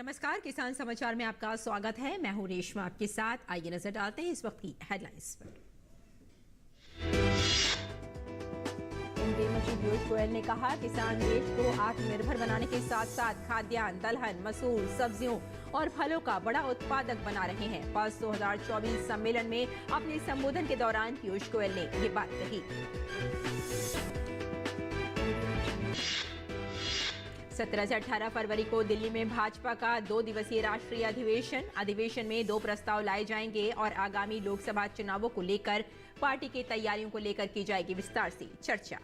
नमस्कार, किसान समाचार में आपका स्वागत है। मैं हूं रेशमा आपके साथ। आइए नजर डालते हैं इस वक्त की हेडलाइंस पर। केंद्रीय मंत्री पीयूष गोयल ने कहा, किसान देश को आत्मनिर्भर बनाने के साथ साथ खाद्यान्न, दलहन, मसूर, सब्जियों और फलों का बड़ा उत्पादक बना रहे हैं। पल्स 2024 सम्मेलन में अपने संबोधन के दौरान पीयूष गोयल ने ये बात कही। 17 से 18 फरवरी को दिल्ली में भाजपा का 2 दिवसीय राष्ट्रीय अधिवेशन में 2 प्रस्ताव लाए जाएंगे और आगामी लोकसभा चुनावों को लेकर पार्टी की तैयारियों को लेकर की जाएगी विस्तार से चर्चा।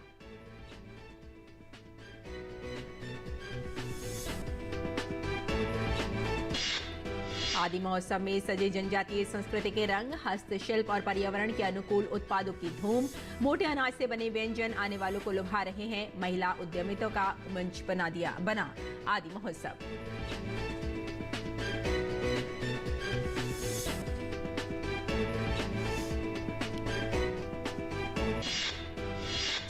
आदि महोत्सव में सजे जनजातीय संस्कृति के रंग, हस्तशिल्प और पर्यावरण के अनुकूल उत्पादों की धूम। मोटे अनाज से बने व्यंजन आने वालों को लुभा रहे हैं। महिला उद्यमिता का मंच बना आदि महोत्सव।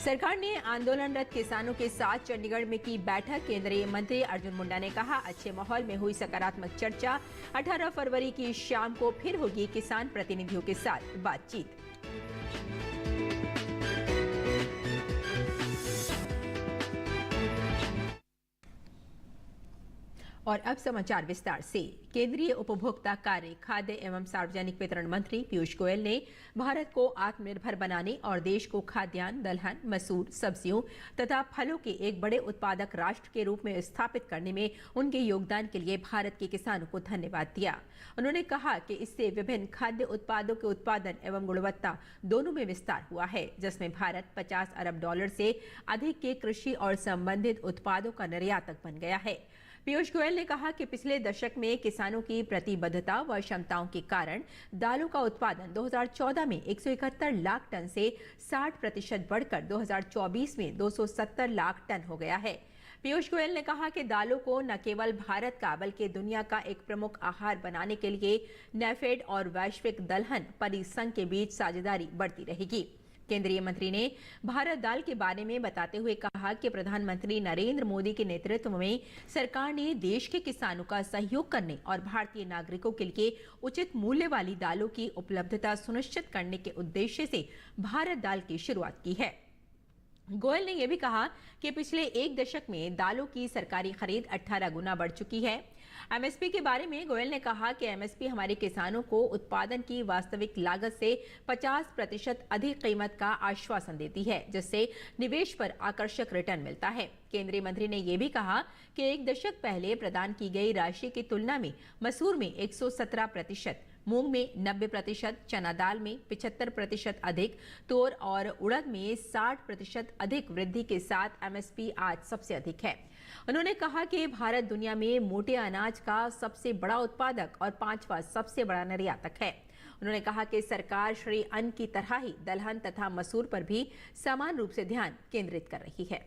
सरकार ने आंदोलनरत किसानों के साथ चंडीगढ़ में की बैठक। केंद्रीय मंत्री अर्जुन मुंडा ने कहा, अच्छे माहौल में हुई सकारात्मक चर्चा। 18 फरवरी की शाम को फिर होगी किसान प्रतिनिधियों के साथ बातचीत। और अब समाचार विस्तार से। केंद्रीय उपभोक्ता कार्य, खाद्य एवं सार्वजनिक वितरण मंत्री पीयूष गोयल ने भारत को आत्मनिर्भर बनाने और देश को खाद्यान्न, दलहन, मसूर, सब्जियों तथा फलों के एक बड़े उत्पादक राष्ट्र के रूप में स्थापित करने में उनके योगदान के लिए भारत के किसानों को धन्यवाद दिया। उन्होंने कहा कि इससे विभिन्न खाद्य उत्पादों के उत्पादन एवं गुणवत्ता दोनों में विस्तार हुआ है, जिसमें भारत $50 अरब से अधिक के कृषि और संबंधित उत्पादों का निर्यातक बन गया है। पीयूष गोयल ने कहा कि पिछले दशक में किसानों की प्रतिबद्धता व क्षमताओं के कारण दालों का उत्पादन 2014 में 171 लाख टन से 60% बढ़कर 2024 में 270 लाख टन हो गया है। पीयूष गोयल ने कहा कि दालों को न केवल भारत का बल्कि दुनिया का एक प्रमुख आहार बनाने के लिए नेफेड और वैश्विक दलहन परिसंघ के बीच साझेदारी बढ़ती रहेगी। केंद्रीय मंत्री ने भारत दाल के बारे में बताते हुए कहा कि प्रधानमंत्री नरेंद्र मोदी के नेतृत्व में सरकार ने देश के किसानों का सहयोग करने और भारतीय नागरिकों के लिए उचित मूल्य वाली दालों की उपलब्धता सुनिश्चित करने के उद्देश्य से भारत दाल की शुरुआत की है। गोयल ने यह भी कहा कि पिछले 1 दशक में दालों की सरकारी खरीद 18 गुना बढ़ चुकी है। एमएसपी के बारे में गोयल ने कहा कि एमएसपी हमारे किसानों को उत्पादन की वास्तविक लागत से 50% अधिक कीमत का आश्वासन देती है, जिससे निवेश पर आकर्षक रिटर्न मिलता है। केंद्रीय मंत्री ने यह भी कहा कि 1 दशक पहले प्रदान की गई राशि की तुलना में मसूर में 117%, मूंग में 90%, चना दाल में 75% अधिक, तोर और उड़द में 60% अधिक वृद्धि के साथ एमएसपी आज सबसे अधिक है। उन्होंने कहा कि भारत दुनिया में मोटे अनाज का सबसे बड़ा उत्पादक और 5वां सबसे बड़ा निर्यातक है। उन्होंने कहा कि सरकार श्री अन्न की तरह ही दलहन तथा मसूर पर भी समान रूप से ध्यान केंद्रित कर रही है।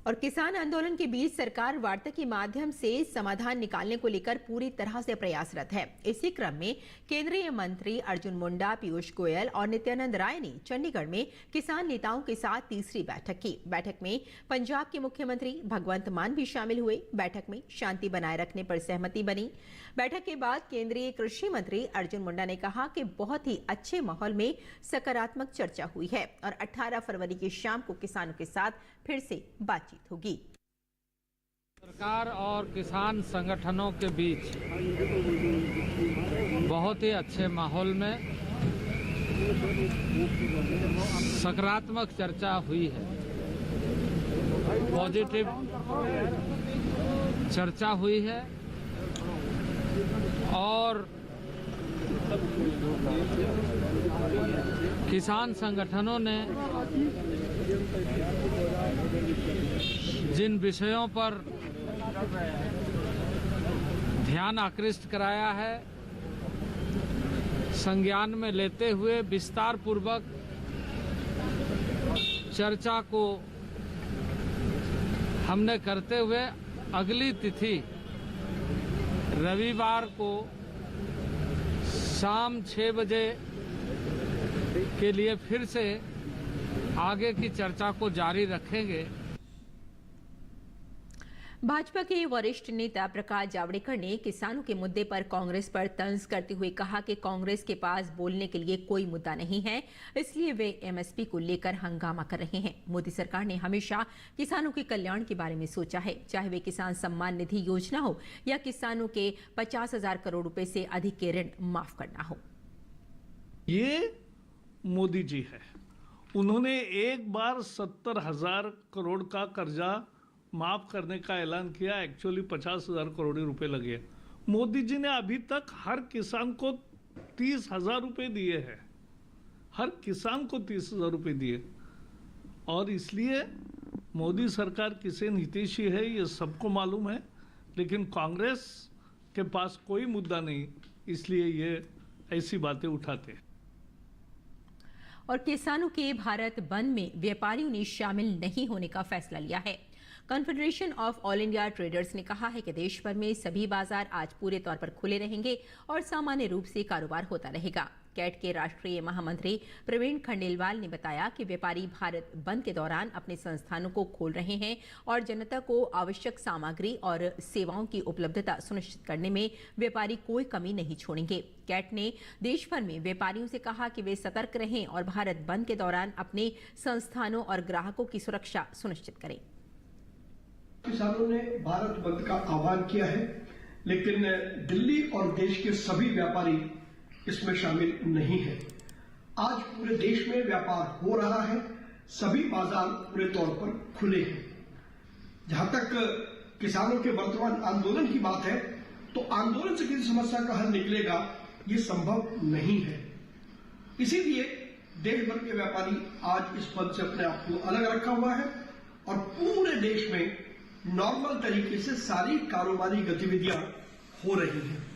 और किसान आंदोलन के बीच सरकार वार्ता के माध्यम से समाधान निकालने को लेकर पूरी तरह से प्रयासरत है। इसी क्रम में केंद्रीय मंत्री अर्जुन मुंडा, पीयूष गोयल और नित्यानंद राय ने चंडीगढ़ में किसान नेताओं के साथ तीसरी बैठक की। बैठक में पंजाब के मुख्यमंत्री भगवंत मान भी शामिल हुए। बैठक में शांति बनाए रखने पर सहमति बनी। बैठक के बाद केंद्रीय कृषि मंत्री अर्जुन मुंडा ने कहा कि बहुत ही अच्छे माहौल में सकारात्मक चर्चा हुई है और 18 फरवरी की शाम को किसानों के साथ फिर से बातचीत होगी। सरकार और किसान संगठनों के बीच बहुत ही अच्छे माहौल में सकारात्मक चर्चा हुई है। पॉजिटिव चर्चा हुई है और किसान संगठनों ने जिन विषयों पर ध्यान आकृष्ट कराया है, संज्ञान में लेते हुए विस्तार पूर्वक चर्चा को हमने करते हुए अगली तिथि रविवार को शाम 6 बजे के लिए फिर से आगे की चर्चा को जारी रखेंगे। भाजपा के वरिष्ठ नेता प्रकाश जावड़ेकर ने किसानों के मुद्दे पर कांग्रेस पर तंज करते हुए कहा कि कांग्रेस के पास बोलने के लिए कोई मुद्दा नहीं है, इसलिए वे एमएसपी को लेकर हंगामा कर रहे हैं। मोदी सरकार ने हमेशा किसानों के कल्याण के बारे में सोचा है, चाहे वे किसान सम्मान निधि योजना हो या किसानों के 50,000 करोड़ रुपए से अधिक के ऋण माफ करना हो। ये मोदी जी है, उन्होंने एक बार 70,000 करोड़ का कर्जा माफ करने का ऐलान किया। एक्चुअली 50,000 करोड़ रुपए लगे। मोदी जी ने अभी तक हर किसान को 30,000 रुपए दिए हैं, हर किसान को 30,000 रुपए दिए। और इसलिए मोदी सरकार किसे हितैषी है ये सबको मालूम है, लेकिन कांग्रेस के पास कोई मुद्दा नहीं, इसलिए ये ऐसी बातें उठाते हैं। और किसानों के भारत बंद में व्यापारियों ने शामिल नहीं होने का फैसला लिया है। Confederation of all India traders ने कहा है कि देश भर में सभी बाजार आज पूरे तौर पर खुले रहेंगे और सामान्य रूप से कारोबार होता रहेगा। कैट के राष्ट्रीय महामंत्री प्रवीण खंडेलवाल ने बताया कि व्यापारी भारत बंद के दौरान अपने संस्थानों को खोल रहे हैं और जनता को आवश्यक सामग्री और सेवाओं की उपलब्धता सुनिश्चित करने में व्यापारी कोई कमी नहीं छोड़ेंगे। कैट ने देश भर में व्यापारियों से कहा कि वे सतर्क रहें और भारत बंद के दौरान अपने संस्थानों और ग्राहकों की सुरक्षा सुनिश्चित करें। किसानों ने भारत बंद का आह्वान किया है, लेकिन दिल्ली और देश के सभी व्यापारी इसमें शामिल नहीं है। आज पूरे देश में व्यापार हो रहा है, सभी बाजार पूरे तौर पर खुले हैं। जहां तक किसानों के वर्तमान आंदोलन की बात है, तो आंदोलन से किसी समस्या का हल निकलेगा ये संभव नहीं है। इसीलिए देश भर के व्यापारी आज इस पद से अपने आप को अलग रखा हुआ है और पूरे देश में नॉर्मल तरीके से सारी कारोबारी गतिविधियां हो रही हैं।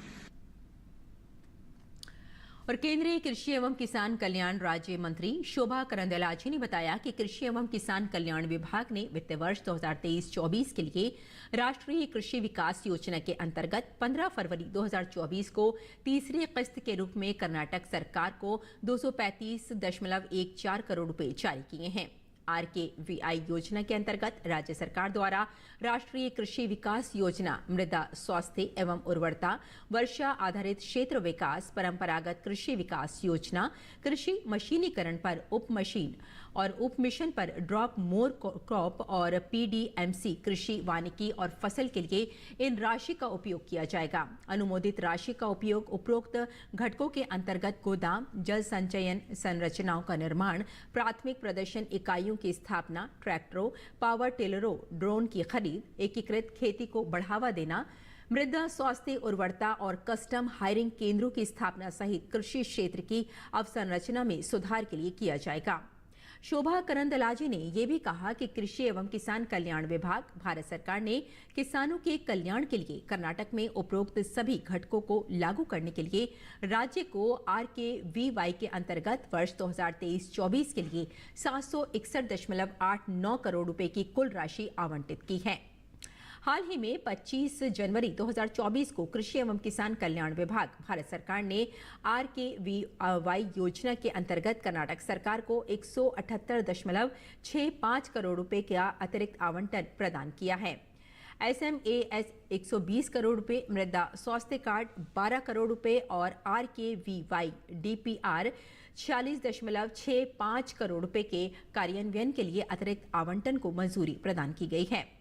और केंद्रीय कृषि एवं किसान कल्याण राज्य मंत्री शोभा करंदलाजे ने बताया कि कृषि एवं किसान कल्याण विभाग ने वित्त वर्ष 2023-24 के लिए राष्ट्रीय कृषि विकास योजना के अंतर्गत 15 फरवरी 2024 को तीसरी किस्त के रूप में कर्नाटक सरकार को 235.14 करोड़ रुपए जारी किए हैं। RKVI योजना के अंतर्गत राज्य सरकार द्वारा राष्ट्रीय कृषि विकास योजना, मृदा स्वास्थ्य एवं उर्वरता, वर्षा आधारित क्षेत्र विकास, परंपरागत कृषि विकास योजना, कृषि मशीनीकरण पर उप मशीन और उप मिशन पर ड्रॉप मोर क्रॉप और PDMC कृषि वानिकी और फसल के लिए इन राशि का उपयोग किया जाएगा। अनुमोदित राशि का उपयोग उपरोक्त घटकों के अंतर्गत गोदाम, जल संचयन संरचनाओं का निर्माण, प्राथमिक प्रदर्शन इकाइयों की स्थापना, ट्रैक्टरों, पावर टिलरों, ड्रोन की खरीद, एकीकृत खेती को बढ़ावा देना, मृदा स्वास्थ्य उर्वरता और कस्टम हायरिंग केंद्रों की स्थापना सहित कृषि क्षेत्र की अवसंरचना में सुधार के लिए किया जाएगा। शोभा करंदलाजे ने यह भी कहा कि कृषि एवं किसान कल्याण विभाग भारत सरकार ने किसानों के कल्याण के लिए कर्नाटक में उपरोक्त सभी घटकों को लागू करने के लिए राज्य को RKVY के अंतर्गत वर्ष 2023-24 के लिए 761.89 करोड़ रुपए की कुल राशि आवंटित की है। हाल ही में 25 जनवरी 2024 को कृषि एवं किसान कल्याण विभाग भारत सरकार ने RKVY योजना के अंतर्गत कर्नाटक सरकार को 178.65 करोड़ रुपए का अतिरिक्त आवंटन प्रदान किया है। SMAS 120 करोड़ रुपए, मृदा स्वास्थ्य कार्ड 12 करोड़ रुपए और RKVY DPR 46.65 करोड़ रुपए के कार्यान्वयन के लिए अतिरिक्त आवंटन को मंजूरी प्रदान की गई है।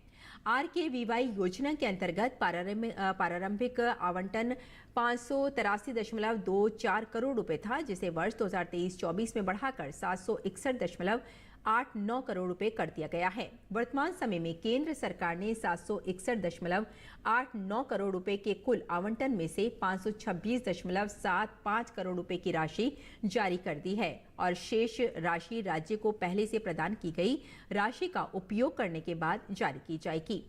RKVY योजना के अंतर्गत प्रारंभिक आवंटन 583.24 करोड़ रुपए था, जिसे वर्ष 2023-24 में बढ़ाकर 761.89 करोड़ रुपए कर दिया गया है। वर्तमान समय में केंद्र सरकार ने 761.89 करोड़ रुपए के कुल आवंटन में से 526.75 करोड़ रुपए की राशि जारी कर दी है और शेष राशि राज्य को पहले से प्रदान की गई राशि का उपयोग करने के बाद जारी की जाएगी।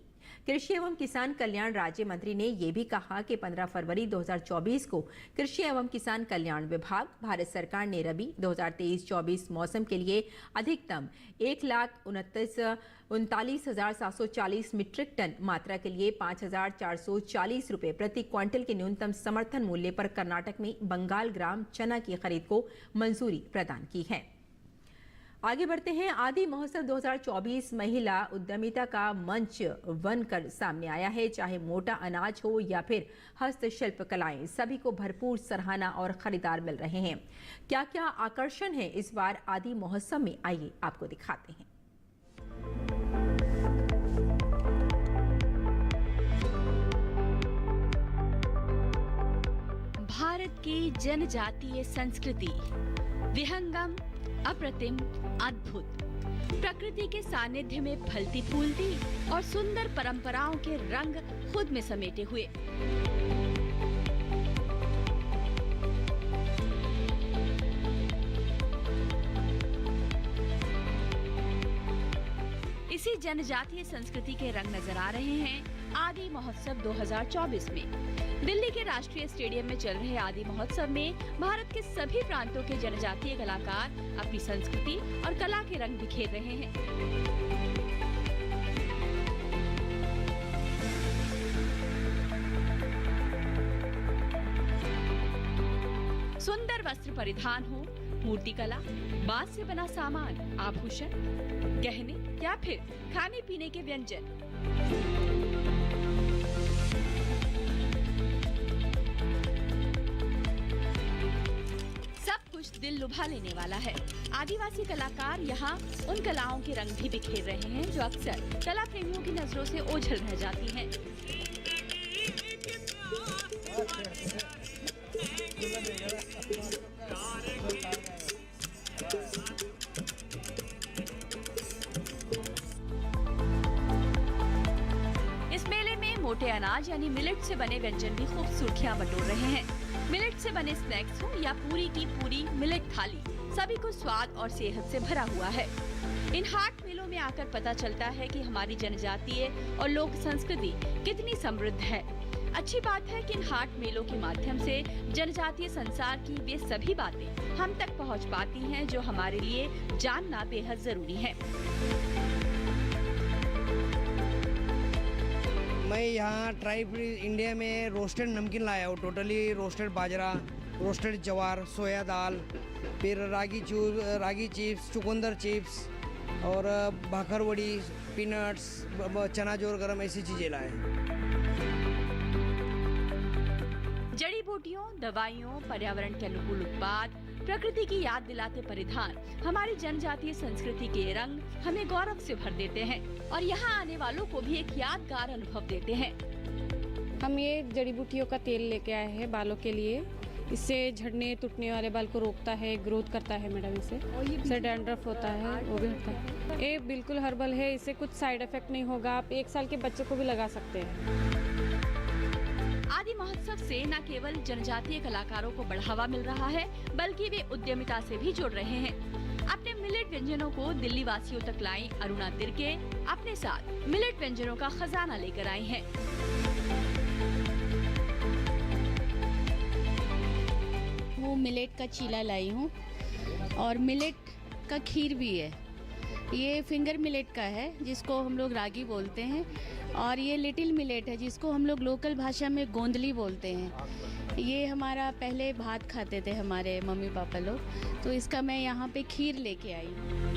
कृषि एवं किसान कल्याण राज्य मंत्री ने यह भी कहा कि 15 फरवरी 2024 को कृषि एवं किसान कल्याण विभाग भारत सरकार ने रबी 2023-24 मौसम के लिए अधिकतम 1,39,740 मीट्रिक टन मात्रा के लिए 5,440 रुपए प्रति क्विंटल के न्यूनतम समर्थन मूल्य पर कर्नाटक में बंगाल ग्राम चना की खरीद को मंजूरी प्रदान की है। आगे बढ़ते हैं। आदि महोत्सव 2024 महिला उद्यमिता का मंच बनकर सामने आया है। चाहे मोटा अनाज हो या फिर हस्तशिल्प कलाएं, सभी को भरपूर सराहना और खरीदार मिल रहे हैं। क्या क्या आकर्षण है इस बार आदि महोत्सव में, आइए आपको दिखाते हैं। भारत की जनजातीय संस्कृति विहंगम, अप्रतिम, अद्भुत, प्रकृति के सानिध्य में फलती फूलती और सुंदर परंपराओं के रंग खुद में समेटे हुए। इसी जनजातीय संस्कृति के रंग नजर आ रहे हैं आदि महोत्सव 2024 में। दिल्ली के राष्ट्रीय स्टेडियम में चल रहे आदि महोत्सव में भारत के सभी प्रांतों के जनजातीय कलाकार अपनी संस्कृति और कला के रंग बिखेर रहे हैं। सुंदर वस्त्र परिधान हो, मूर्तिकला, बांस से बना सामान, आभूषण, गहने या फिर खाने पीने के व्यंजन, सब कुछ दिल लुभा लेने वाला है। आदिवासी कलाकार यहाँ उन कलाओं के रंग भी बिखेर रहे हैं जो अक्सर कला प्रेमियों की नजरों से ओझल रह जाती हैं। इस मेले में मोटे अनाज यानी मिलेट से बने व्यंजन भी खूब सुर्खियां बटोर रहे हैं। मिलेट से बने स्नैक्स हो या पूरी की पूरी मिलेट थाली, सभी को स्वाद और सेहत से भरा हुआ है। इन हाट मेलों में आकर पता चलता है कि हमारी जनजातीय और लोक संस्कृति कितनी समृद्ध है। अच्छी बात है कि इन हाट मेलों के माध्यम से जनजातीय संसार की वे सभी बातें हम तक पहुंच पाती हैं जो हमारे लिए जानना बेहद जरूरी है। मैं यहाँ ट्राइब इंडिया में रोस्टेड नमकीन लाया हूँ। टोटली रोस्टेड बाजरा, रोस्टेड जवार, सोया दाल, फिर रागी चिप्स, चुकंदर चिप्स और भाखरवड़ी, पीनट्स, चना जोर गरम, ऐसी चीज़ें लाए। जड़ी बूटियों, दवाइयों, पर्यावरण के अनुकूल उत्पाद, प्रकृति की याद दिलाते परिधान हमारी जनजातीय संस्कृति के रंग हमें गौरव से भर देते हैं और यहाँ आने वालों को भी एक यादगार अनुभव देते हैं। हम ये जड़ी बूटियों का तेल लेके आए हैं बालों के लिए। इससे झड़ने टूटने वाले बाल को रोकता है, ग्रोथ करता है मैडम। इससे डैंड्रफ होता है वो भी हटता है। ये बिल्कुल हर्बल है, इससे कुछ साइड इफेक्ट नहीं होगा। आप 1 साल के बच्चे को भी लगा सकते हैं। आदि महोत्सव से न केवल जनजातीय कलाकारों को बढ़ावा मिल रहा है बल्कि वे उद्यमिता से भी जुड़ रहे हैं। अपने मिलेट व्यंजनों को दिल्ली वासियों तक लाई अरुणा तिर्के अपने साथ मिलेट व्यंजनों का खजाना लेकर आई हैं। वो मिलेट का चीला लाई हूँ और मिलेट का खीर भी है। ये फिंगर मिलेट का है जिसको हम लोग रागी बोलते हैं और ये लिटिल मिलेट है जिसको हम लोग लोकल भाषा में गोंदली बोलते हैं। ये हमारा पहले भात खाते थे हमारे मम्मी पापा लोग, तो इसका मैं यहाँ पे खीर लेके आई हूँ।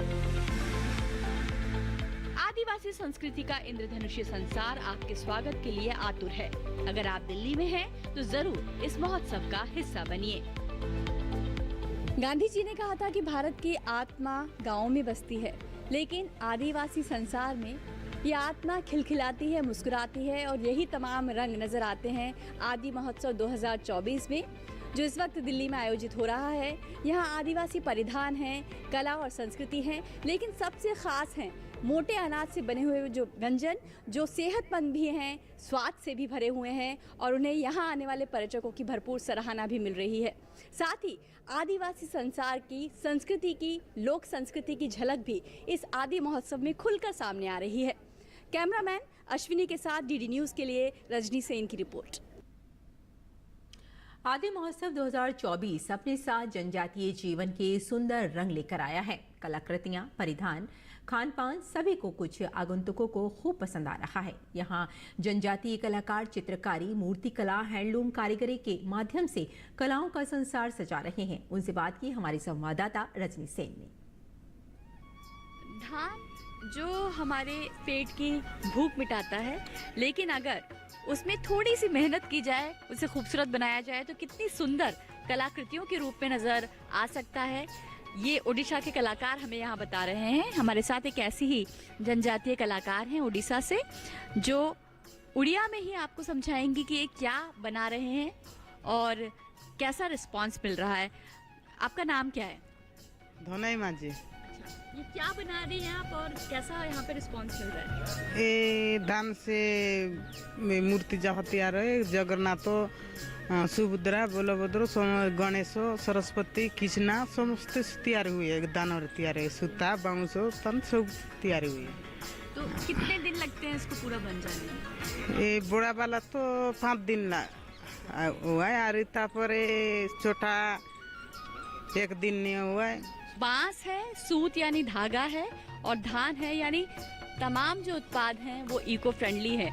आदिवासी संस्कृति का इंद्रधनुषीय संसार आपके स्वागत के लिए आतुर है। अगर आप दिल्ली में हैं तो जरूर इस महोत्सव का हिस्सा बनिए। गांधी जी ने कहा था कि भारत की आत्मा गाँव में बसती है, लेकिन आदिवासी संसार में ये आत्मा खिलखिलाती है, मुस्कुराती है और यही तमाम रंग नजर आते हैं आदि महोत्सव 2024 में, जो इस वक्त दिल्ली में आयोजित हो रहा है। यहाँ आदिवासी परिधान हैं, कला और संस्कृति हैं, लेकिन सबसे खास हैं मोटे अनाज से बने हुए जो व्यंजन, जो सेहतमंद भी हैं, स्वाद से भी भरे हुए हैं और उन्हें यहाँ आने वाले पर्यटकों की भरपूर सराहना भी मिल रही है। साथ ही आदिवासी संसार की संस्कृति की, लोक संस्कृति की झलक भी इस आदि महोत्सव में खुलकर सामने आ रही है। कैमरामैन अश्विनी के साथ डीडी न्यूज़ के लिए रजनी सेन की रिपोर्ट। आदि महोत्सव 2024 अपने साथ जनजातीय जीवन के सुंदर रंग लेकर आया है। कलाकृतियां, परिधान, खान पान सभी को कुछ आगंतुकों को खूब पसंद आ रहा है। यहाँ जनजातीय कलाकार चित्रकारी, मूर्तिकला, हैंडलूम कारीगरी के माध्यम से कलाओं का संसार सजा रहे हैं। उनसे बात की हमारी संवाददाता रजनी सेन ने। धान जो हमारे पेट की भूख मिटाता है, लेकिन अगर उसमें थोड़ी सी मेहनत की जाए, उसे खूबसूरत बनाया जाए तो कितनी सुंदर कलाकृतियों के रूप में नजर आ सकता है। ये उड़ीसा के कलाकार हमें यहाँ बता रहे हैं। हमारे साथ एक ऐसी ही जनजातीय कलाकार हैं उड़ीसा से, जो उड़िया में ही आपको समझाएंगी कि ये क्या बना रहे हैं और कैसा रिस्पांस मिल रहा है। आपका नाम क्या है? धोनाई माझी। ये क्या बना रही हैं आप और कैसा यहाँ पे रिस्पांस मिल रहा है? ए धान से मूर्ति जहाँ तैयार है, जगन्नाथ, सुभद्रा, बलभद्र, गणेश, सरस्वती, कृष्णा समस्त तैयार हुए है। दान तैयार है, सूता बाउंस तन सब तैयार हुए है। तो कितने दिन लगते हैं इसको पूरा बन जाने में? ए बड़ा वाला तो 5 दिन हुआ है, और तापरे छोटा 1 दिन नहीं हुआ है। बांस है, सूत यानी धागा है, और धान है, यानी तमाम जो उत्पाद हैं वो इको फ्रेंडली है।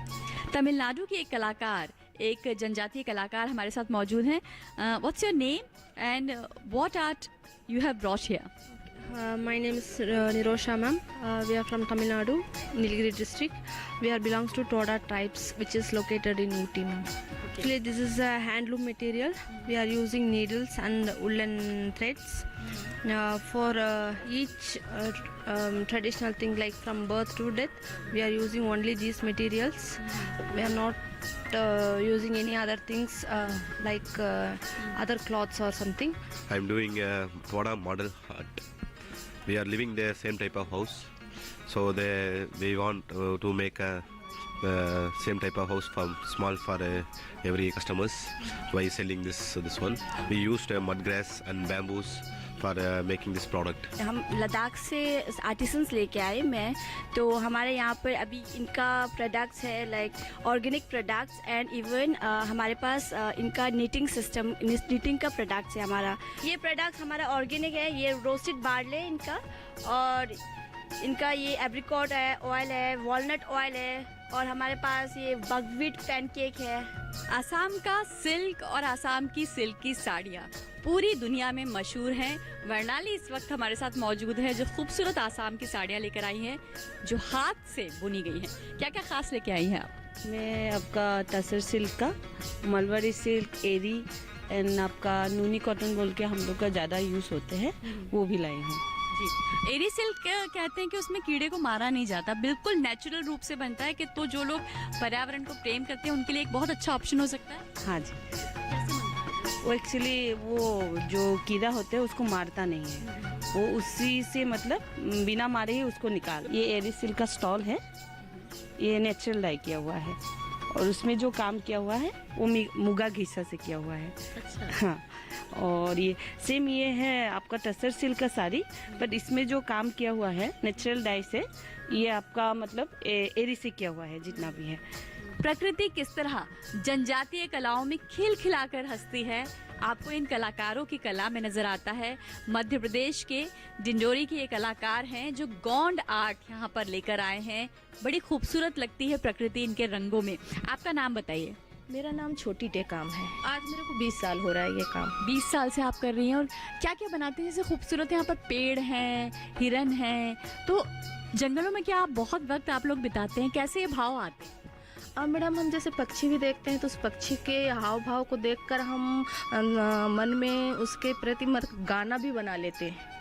तमिलनाडु के एक कलाकार, एक जनजातीय कलाकार हमारे साथ मौजूद हैं। What's your name and what art you have brought here? My name is Nirosha ma'am. We are from Tamil Nadu, Nilgiri district. We are belongs to Toda tribes, which is located in Ooty ma'am. Actually, this is a handloom material. We are using needles and woolen threads. For each traditional thing, like from birth to death, we are using only these materials. We are not using any other things like other cloths or something. I'm doing Toda model art. We are living the same type of house, so we want to make a same type of house from small for every customers by selling this one. We used mud grass and bamboos for making this product. हम लद्दाख से artisans लेके आए मैं, तो हमारे यहाँ पर अभी इनका प्रोडक्ट्स है like organic products, and even हमारे पास इनका नीटिंग सिस्टम, नीटिंग का प्रोडक्ट्स है हमारा। ये प्रोडक्ट हमारा ऑर्गेनिक है, ये रोस्टेड बार्ले है इनका, और इनका ये एप्रिकॉट है, ऑयल है, वॉलनट ऑयल है, और हमारे पास ये बकव्हीट पैनकेक है। आसाम का सिल्क और आसाम की सिल्क की साड़ियाँ पूरी दुनिया में मशहूर हैं। वर्णाली इस वक्त हमारे साथ मौजूद है, जो खूबसूरत आसाम की साड़ियाँ लेकर आई हैं, जो हाथ से बुनी गई हैं। क्या क्या खास लेके आई हैं आप? मैं आपका तसर सिल्क का, मलबरी सिल्क, एरी एंड आपका नूनी कॉटन बोल के हम लोग का ज़्यादा यूज़ होते हैं, वो भी लाई हूँ। जी, एरी सिल्क कहते हैं कि उसमें कीड़े को मारा नहीं जाता, बिल्कुल नेचुरल रूप से बनता है, कि तो जो लोग पर्यावरण को प्रेम करते हैं उनके लिए एक बहुत अच्छा ऑप्शन हो सकता है। हाँ जी, वो एक्चुअली वो जो कीड़ा होते हैं उसको मारता नहीं है, वो उसी से मतलब बिना मारे ही उसको निकाल। ये एरी सिल्क का स्टॉल है, ये नेचुरल डाई किया हुआ है, और उसमें जो काम किया हुआ है वो मुगा घिसा से किया हुआ है। अच्छा। हाँ, और ये सेम ये है आपका टसर सिल्क का साड़ी, बट इसमें जो काम किया हुआ है नेचुरल डाई से, ये आपका मतलब एरी से किया हुआ है जितना भी है। प्रकृति किस तरह जनजातीय कलाओं में खिलखिलाकर हंसती है, आपको इन कलाकारों की कला में नजर आता है। मध्य प्रदेश के डिंडोरी के ये कलाकार हैं जो गोंड आर्ट यहाँ पर लेकर आए हैं। बड़ी खूबसूरत लगती है प्रकृति इनके रंगों में। आपका नाम बताइए। मेरा नाम छोटी टेकाम है। आज मेरे को 20 साल हो रहा है ये काम। 20 साल से आप कर रही हैं, और क्या क्या बनाते हैं? जैसे खूबसूरत यहाँ पर पेड़ हैं, हिरन हैं, तो जंगलों में क्या आप बहुत वक्त आप लोग बिताते हैं? कैसे ये भाव आते हैं? मैडम, हम जैसे पक्षी भी देखते हैं तो उस पक्षी के हाव भाव को देखकर हम मन में उसके प्रति गाना भी बना लेते हैं।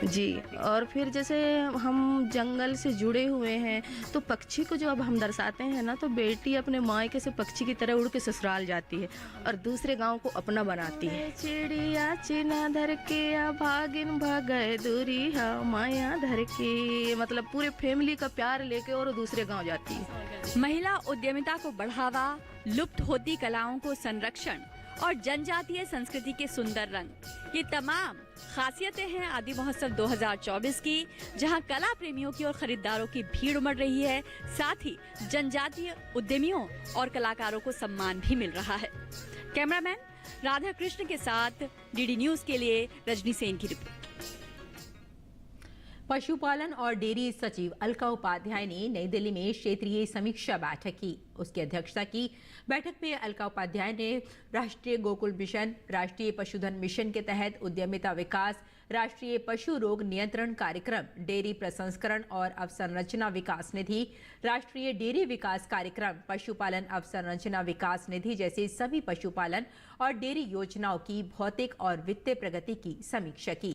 जी, और फिर जैसे हम जंगल से जुड़े हुए हैं तो पक्षी को जो अब हम दर्शाते हैं ना, तो बेटी अपने मायके से पक्षी की तरह उड़ के ससुराल जाती है और दूसरे गांव को अपना बनाती है। चिड़िया चिना धर के आ भागिन भागे दूरी हा माया धर के, मतलब पूरे फैमिली का प्यार लेके और दूसरे गांव जाती है। महिला उद्यमिता को बढ़ावा, लुप्त होती कलाओं को संरक्षण और जनजातीय संस्कृति के सुंदर रंग, ये तमाम खासियतें हैं आदि महोत्सव 2024 की, जहां कला प्रेमियों की और खरीदारों की भीड़ उमड़ रही है। साथ ही जनजातीय उद्यमियों और कलाकारों को सम्मान भी मिल रहा है। कैमरामैन राधा कृष्ण के साथ डीडी न्यूज के लिए रजनी सेन की रिपोर्ट। पशुपालन और डेयरी सचिव अलका उपाध्याय ने नई दिल्ली में क्षेत्रीय समीक्षा बैठक की। उसकी अध्यक्षता की। बैठक में अलका उपाध्याय ने राष्ट्रीय गोकुल मिशन, राष्ट्रीय पशुधन मिशन के तहत उद्यमिता विकास, राष्ट्रीय पशु रोग नियंत्रण कार्यक्रम, डेयरी प्रसंस्करण और अवसंरचना विकास निधि, राष्ट्रीय डेयरी विकास कार्यक्रम, पशुपालन अवसंरचना विकास निधि जैसे सभी पशुपालन और डेयरी योजनाओं की भौतिक और वित्तीय प्रगति की समीक्षा की।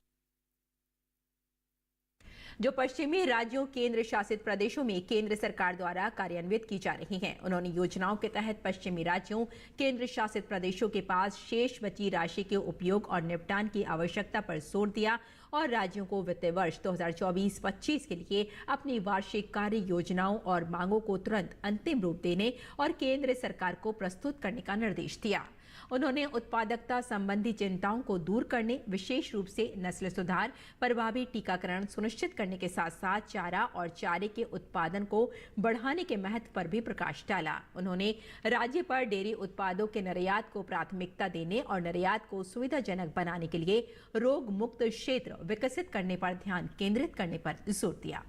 जो पश्चिमी राज्यों, केंद्र शासित प्रदेशों में केंद्र सरकार द्वारा कार्यान्वित की जा रही हैं। उन्होंने योजनाओं के तहत पश्चिमी राज्यों, केंद्र शासित प्रदेशों के पास शेष बची राशि के उपयोग और निपटान की आवश्यकता पर जोर दिया और राज्यों को वित्तीय वर्ष 2024-25 के लिए अपनी वार्षिक कार्य योजनाओं और मांगों को तुरंत अंतिम रूप देने और केंद्र सरकार को प्रस्तुत करने का निर्देश दिया। उन्होंने उत्पादकता संबंधी चिंताओं को दूर करने, विशेष रूप से नस्ल सुधार, प्रभावी टीकाकरण सुनिश्चित करने के साथ साथ चारा और चारे के उत्पादन को बढ़ाने के महत्व पर भी प्रकाश डाला। उन्होंने राज्य पर डेयरी उत्पादों के निर्यात को प्राथमिकता देने और निर्यात को सुविधाजनक बनाने के लिए रोग मुक्त क्षेत्र विकसित करने पर ध्यान केंद्रित करने पर जोर दिया।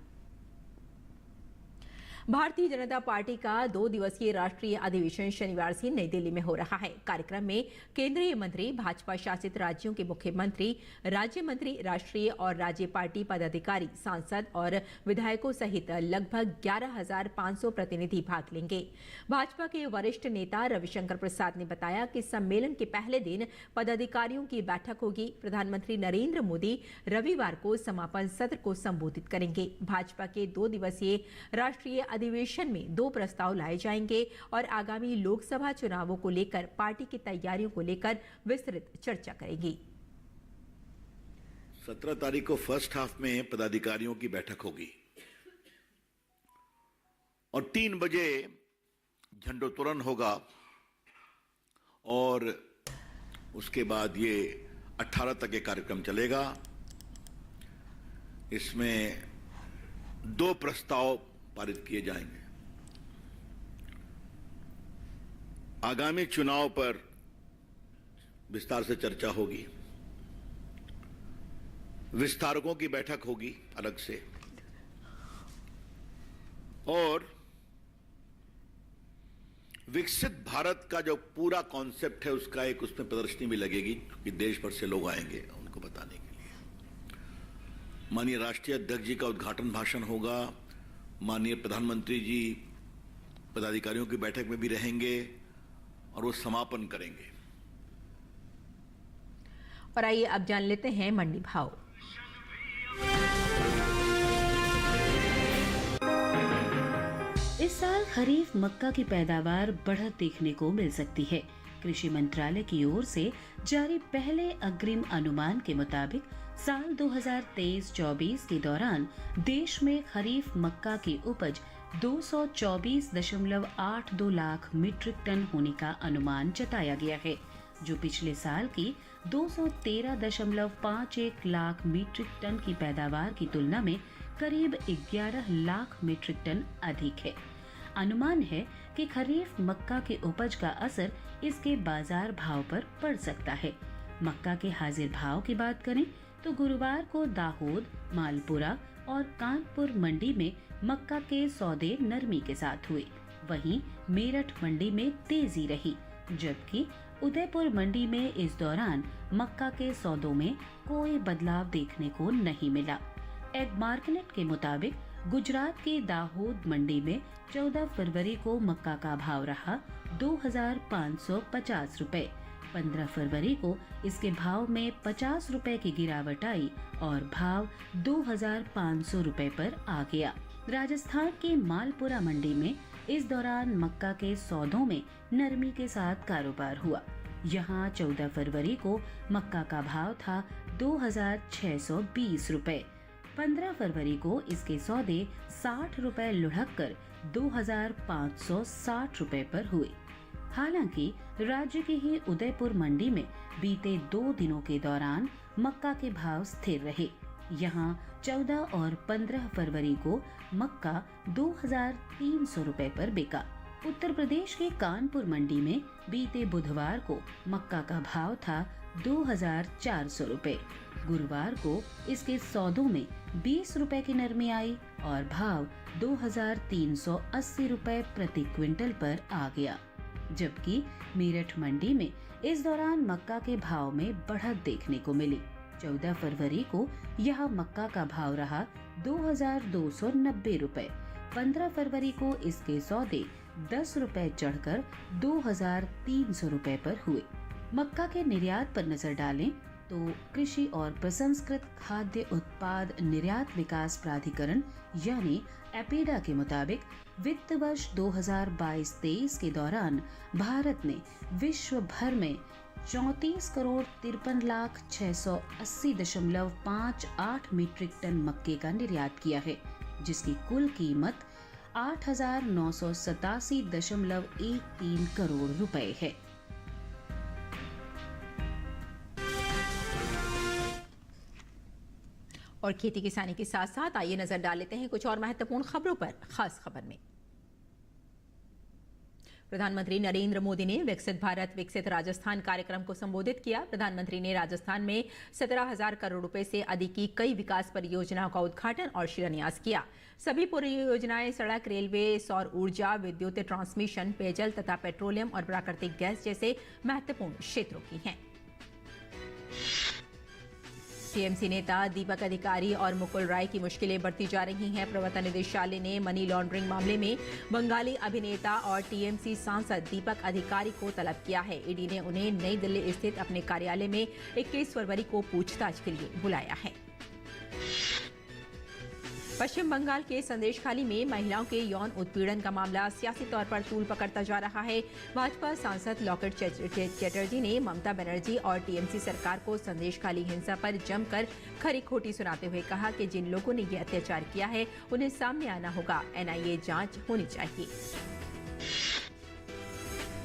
भारतीय जनता पार्टी का 2 दिवसीय राष्ट्रीय अधिवेशन शनिवार से नई दिल्ली में हो रहा है। कार्यक्रम में केंद्रीय मंत्री, भाजपा शासित राज्यों के मुख्यमंत्री, राज्य मंत्री, राष्ट्रीय और राज्य पार्टी पदाधिकारी, सांसद और विधायकों सहित लगभग 11,500 प्रतिनिधि भाग लेंगे। भाजपा के वरिष्ठ नेता रविशंकर प्रसाद ने बताया कि सम्मेलन के पहले दिन पदाधिकारियों की बैठक होगी। प्रधानमंत्री नरेंद्र मोदी रविवार को समापन सत्र को संबोधित करेंगे। भाजपा के 2 दिवसीय राष्ट्रीय अधिवेशन में 2 प्रस्ताव लाए जाएंगे और आगामी लोकसभा चुनावों को लेकर पार्टी की तैयारियों को लेकर विस्तृत चर्चा करेगी। 17 तारीख को फर्स्ट हाफ में पदाधिकारियों की बैठक होगी और 3 बजे झंडोत्तोलन होगा और उसके बाद ये 18 तक ये कार्यक्रम चलेगा। इसमें 2 प्रस्ताव पारित किए जाएंगे। आगामी चुनाव पर विस्तार से चर्चा होगी। विस्तारकों की बैठक होगी अलग से और विकसित भारत का जो पूरा कॉन्सेप्ट है उसका एक उसमें प्रदर्शनी भी लगेगी कि देश भर से लोग आएंगे उनको बताने के लिए। माननीय राष्ट्रीय अध्यक्ष जी का उद्घाटन भाषण होगा। माननीय प्रधानमंत्री जी पदाधिकारियों की बैठक में भी रहेंगे और वो समापन करेंगे। और आइए अब जान लेते हैं मंडी भाव। इस साल खरीफ मक्का की पैदावार बढ़त देखने को मिल सकती है। कृषि मंत्रालय की ओर से जारी पहले अग्रिम अनुमान के मुताबिक साल 2023-24 के दौरान देश में खरीफ मक्का की उपज 224.82 लाख मीट्रिक टन होने का अनुमान जताया गया है, जो पिछले साल की 213.51 लाख मीट्रिक टन की पैदावार की तुलना में करीब 11 लाख मीट्रिक टन अधिक है। अनुमान है कि खरीफ मक्का की उपज का असर इसके बाजार भाव पर पड़ सकता है। मक्का के हाजिर भाव की बात करें तो गुरुवार को दाहोद, मालपुरा और कानपुर मंडी में मक्का के सौदे नरमी के साथ हुए। वहीं मेरठ मंडी में तेजी रही, जबकि उदयपुर मंडी में इस दौरान मक्का के सौदों में कोई बदलाव देखने को नहीं मिला। एग मार्केट के मुताबिक गुजरात के दाहोद मंडी में 14 फरवरी को मक्का का भाव रहा 2,550 रुपए। 15 फरवरी को इसके भाव में 50 रुपए की गिरावट आई और भाव 2,500 रुपए पर आ गया। राजस्थान के मालपुरा मंडी में इस दौरान मक्का के सौदों में नरमी के साथ कारोबार हुआ। यहाँ 14 फरवरी को मक्का का भाव था 2,620 रुपए। 15 फरवरी को इसके सौदे 60 रुपए लुढ़क कर 2,560 रुपए पर हुए। हालांकि राज्य की ही उदयपुर मंडी में बीते 2 दिनों के दौरान मक्का के भाव स्थिर रहे। यहाँ 14 और 15 फरवरी को मक्का 2,300 रुपए पर बिका। उत्तर प्रदेश के कानपुर मंडी में बीते बुधवार को मक्का का भाव था 2,400 रुपए। गुरुवार को इसके सौदों में 20 रुपए की नरमी आई और भाव 2,380 रुपए प्रति क्विंटल पर आ गया। जबकि मेरठ मंडी में इस दौरान मक्का के भाव में बढ़त देखने को मिली। 14 फरवरी को यह मक्का का भाव रहा 2290 रुपए। 15 फरवरी को इसके सौदे 10 रुपए चढ़कर 2300 रुपए पर हुए। मक्का के निर्यात पर नजर डालें तो कृषि और प्रसंस्कृत खाद्य उत्पाद निर्यात विकास प्राधिकरण यानी एपीडा के मुताबिक वित्त वर्ष 2022-23 के दौरान भारत ने विश्व भर में 34,53,680.58 मीट्रिक टन मक्के का निर्यात किया है, जिसकी कुल कीमत 8,987.13 करोड़ रुपए है। और खेती किसानी के साथ साथ आइए नजर डाल लेते हैं कुछ और महत्वपूर्ण खबरों पर। खास खबर में प्रधानमंत्री नरेंद्र मोदी ने विकसित भारत विकसित राजस्थान कार्यक्रम को संबोधित किया। प्रधानमंत्री ने राजस्थान में 17,000 करोड़ रुपए से अधिक की कई विकास परियोजनाओं का उद्घाटन और शिलान्यास किया। सभी परियोजनाएं सड़क, रेलवे, सौर ऊर्जा, विद्युत ट्रांसमिशन, पेयजल तथा पेट्रोलियम और प्राकृतिक गैस जैसे महत्वपूर्ण क्षेत्रों की हैं। टीएमसी नेता दीपक अधिकारी और मुकुल राय की मुश्किलें बढ़ती जा रही हैं। प्रवर्तन निदेशालय ने मनी लॉन्ड्रिंग मामले में बंगाली अभिनेता और टीएमसी सांसद दीपक अधिकारी को तलब किया है। ईडी ने उन्हें नई दिल्ली स्थित अपने कार्यालय में 21 फरवरी को पूछताछ के लिए बुलाया है। पश्चिम बंगाल के संदेशखाली में महिलाओं के यौन उत्पीड़न का मामला सियासी तौर पर तूल पकड़ता जा रहा है। भाजपा सांसद लॉकेट चैटर्जी ने ममता बनर्जी और टीएमसी सरकार को संदेशखाली हिंसा पर जमकर खरी खोटी सुनाते हुए कहा कि जिन लोगों ने ये अत्याचार किया है उन्हें सामने आना होगा। एनआईए जांच होनी चाहिए।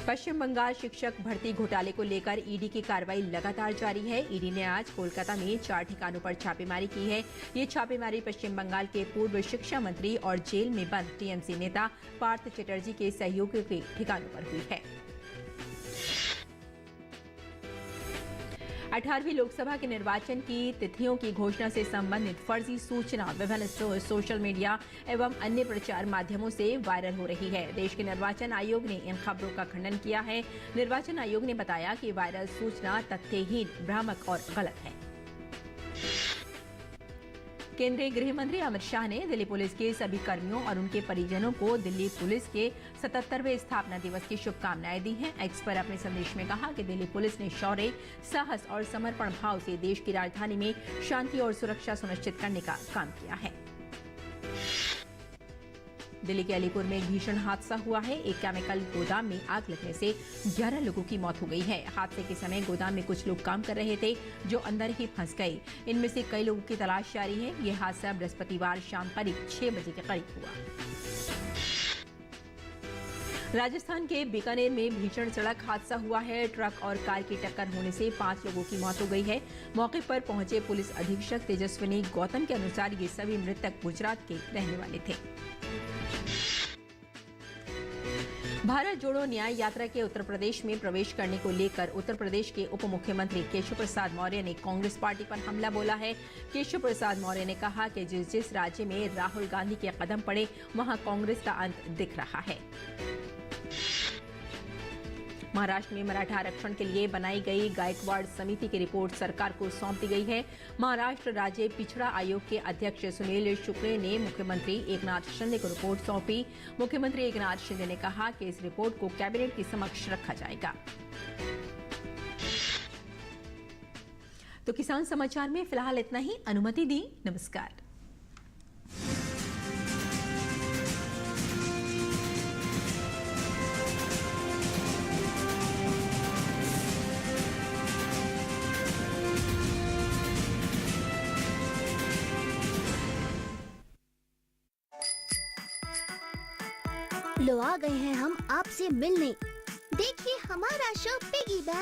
पश्चिम बंगाल शिक्षक भर्ती घोटाले को लेकर ईडी की कार्रवाई लगातार जारी है। ईडी ने आज कोलकाता में 4 ठिकानों पर छापेमारी की है। ये छापेमारी पश्चिम बंगाल के पूर्व शिक्षा मंत्री और जेल में बंद टीएमसी नेता पार्थ चटर्जी के सहयोगियों के ठिकानों पर हुई है। 18वीं लोकसभा के निर्वाचन की तिथियों की घोषणा से संबंधित फर्जी सूचना विभिन्न सोशल मीडिया एवं अन्य प्रचार माध्यमों से वायरल हो रही है। देश के निर्वाचन आयोग ने इन खबरों का खंडन किया है। निर्वाचन आयोग ने बताया कि वायरल सूचना तथ्यहीन, भ्रामक और गलत है। केंद्रीय गृह मंत्री अमित शाह ने दिल्ली पुलिस के सभी कर्मियों और उनके परिजनों को दिल्ली पुलिस के 77वें स्थापना दिवस की शुभकामनाएं दी हैं। एक्स पर अपने संदेश में कहा कि दिल्ली पुलिस ने शौर्य, साहस और समर्पण भाव से देश की राजधानी में शांति और सुरक्षा सुनिश्चित करने का काम किया है। दिल्ली के अलीपुर में एक भीषण हादसा हुआ है। एक केमिकल गोदाम में आग लगने से 11 लोगों की मौत हो गई है। हादसे के समय गोदाम में कुछ लोग काम कर रहे थे जो अंदर ही फंस गए। इनमें से कई लोगों की तलाश जारी है। यह हादसा बृहस्पतिवार शाम करीब 6 बजे के करीब हुआ। राजस्थान के बीकानेर में भीषण सड़क हादसा हुआ है। ट्रक और कार की टक्कर होने से 5 लोगों की मौत हो गई है। मौके पर पहुंचे पुलिस अधीक्षक तेजस्विनी गौतम के अनुसार ये सभी मृतक गुजरात के रहने वाले थे। भारत जोड़ो न्याय यात्रा के उत्तर प्रदेश में प्रवेश करने को लेकर उत्तर प्रदेश के उप मुख्यमंत्री केशव प्रसाद मौर्य ने कांग्रेस पार्टी पर हमला बोला है। केशव प्रसाद मौर्य ने कहा कि जिस राज्य में राहुल गांधी के कदम पड़े वहां कांग्रेस का अंत दिख रहा है। महाराष्ट्र में मराठा आरक्षण के लिए बनाई गई गायकवाड़ समिति की रिपोर्ट सरकार को सौंप दी गई है। महाराष्ट्र राज्य पिछड़ा आयोग के अध्यक्ष सुनील शुक्रे ने मुख्यमंत्री एकनाथ शिंदे को रिपोर्ट सौंपी। मुख्यमंत्री एकनाथ शिंदे ने कहा कि इस रिपोर्ट को कैबिनेट के समक्ष रखा जाएगा। तो किसान समाचार में फिलहाल इतना ही। अनुमति दी। नमस्कार। लो आ गए हैं हम आपसे मिलने। देखिए हमारा शो पिगी बैंक।